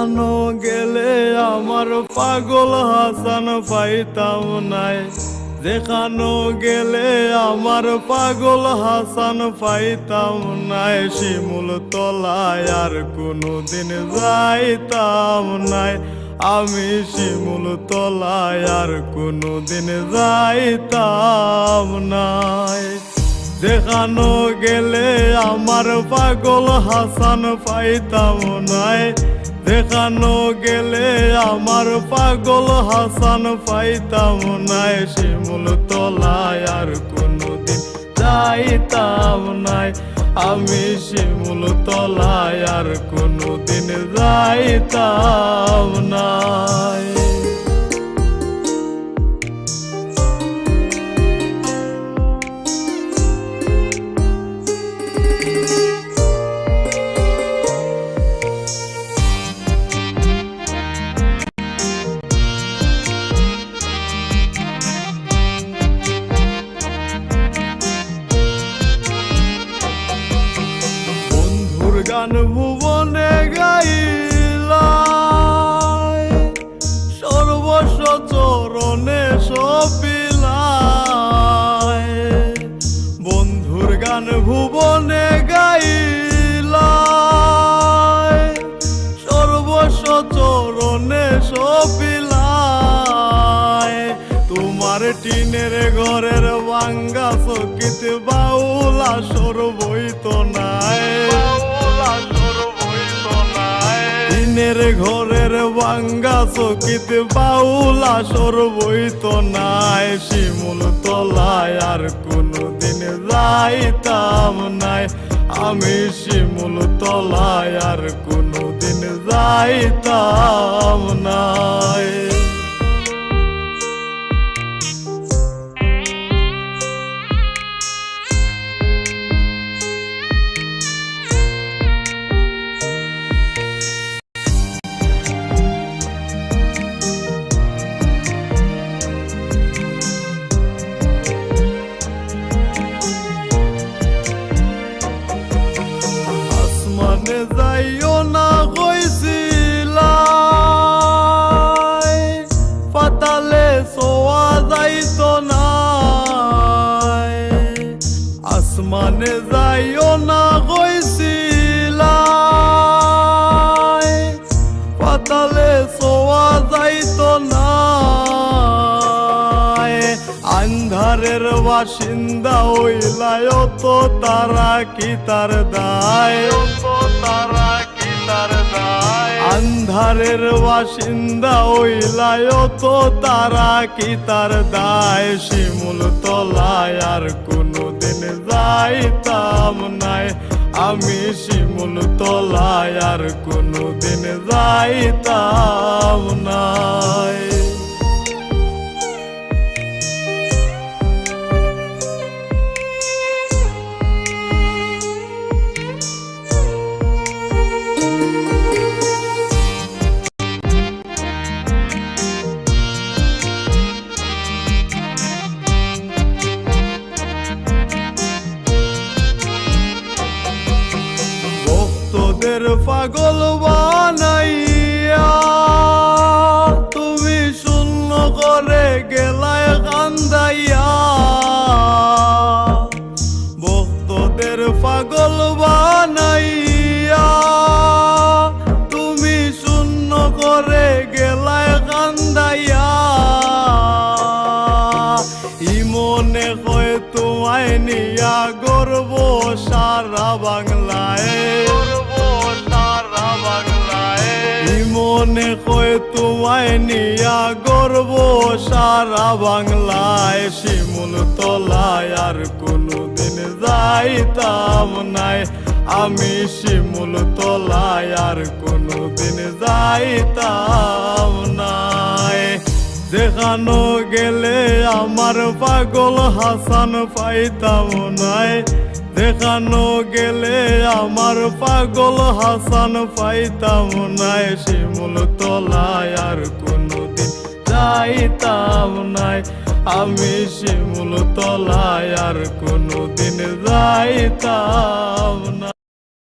যেখানো গেলে আমার পাগল হাসান পাইতাম নাই, যেখানো গেলে আমার পাগল হাসান পাইতাম নাই। শিমুল তলায় আর কোনোদিন যাইতাম নাই, আমি শিমুল তলায় আর কোনোদিন যাইতাম নাই। যেখানো গেলে আমার পাগল হাসান পাইতাম নাই, যেখানো গেলে আমার পাগল হাসান পাইতাম নাই। শিমুল তলায় আর কোনোদিন যাইতাম নাই, আমি শিমুল তলায় আর কোনোদিন যাইতাম নাই। গান ভুবনে গাইলাই, সর্বস্ব চরণে সপিলাই। বন্ধুর গান ভুবনে গাইলাই, সর্বস্ব চরণে সপিলাই। তোমার টিনের ঘরের ভাঙ্গা চকিত বাউলা সর বইত নাই, টিনের ঘরের ভাঙ্গা চকিত বাউলা সর বইত নাই। শিমুল তলায় আর কোনোদিন যাইতাম নাই, আমি শিমুল তলায় আর কোনোদিন যাইতাম নাই। যাইও না কইছিলাই, পাতালে সোয়া যাইত না। আসমানে যাইও না কইছিলাই, পাতালে সোয়া যাইত না। আন্ধারের বাসিন্দা হইলাই তো তারা কি তার দায়, আন্ধারের বাসিন্দা হইলাই তো তারা কি তার দায়। শিমুল তলায় আর কোনোদিন যাইতাম নাই, আমি শিমুল তলায় আর কোনোদিন যাইতাম নাই। ভক্তদের পাগল বানাইয়া তুমি শূন্য করে গেলায় কান্দাইয়া। ভক্তদের পাগল বানাইয়া তুমি শূন্য করে গেলায় কান্দাইয়া। ইমনে কয় তোমায় নিয়া গর্ব সারা বাংলায়, মনে কয় তোমায় নিয়া গর্ব সারা বাংলায়। শিমুল তলায় আর কোনোদিন যাইতাম নাই, আমি শিমুল তলায় আর কোনোদিন যাইতাম নাই। যেখানো গেলে আমার পাগল হাসান পাইতাম নাই, যেখানো গেলে আমার পাগল হাসান পাইতাম নাই। শিমুল তলায় আর কোনোদিন যাইতাম নাই, আমি শিমুল তলায় আর কোনোদিন যাইতাম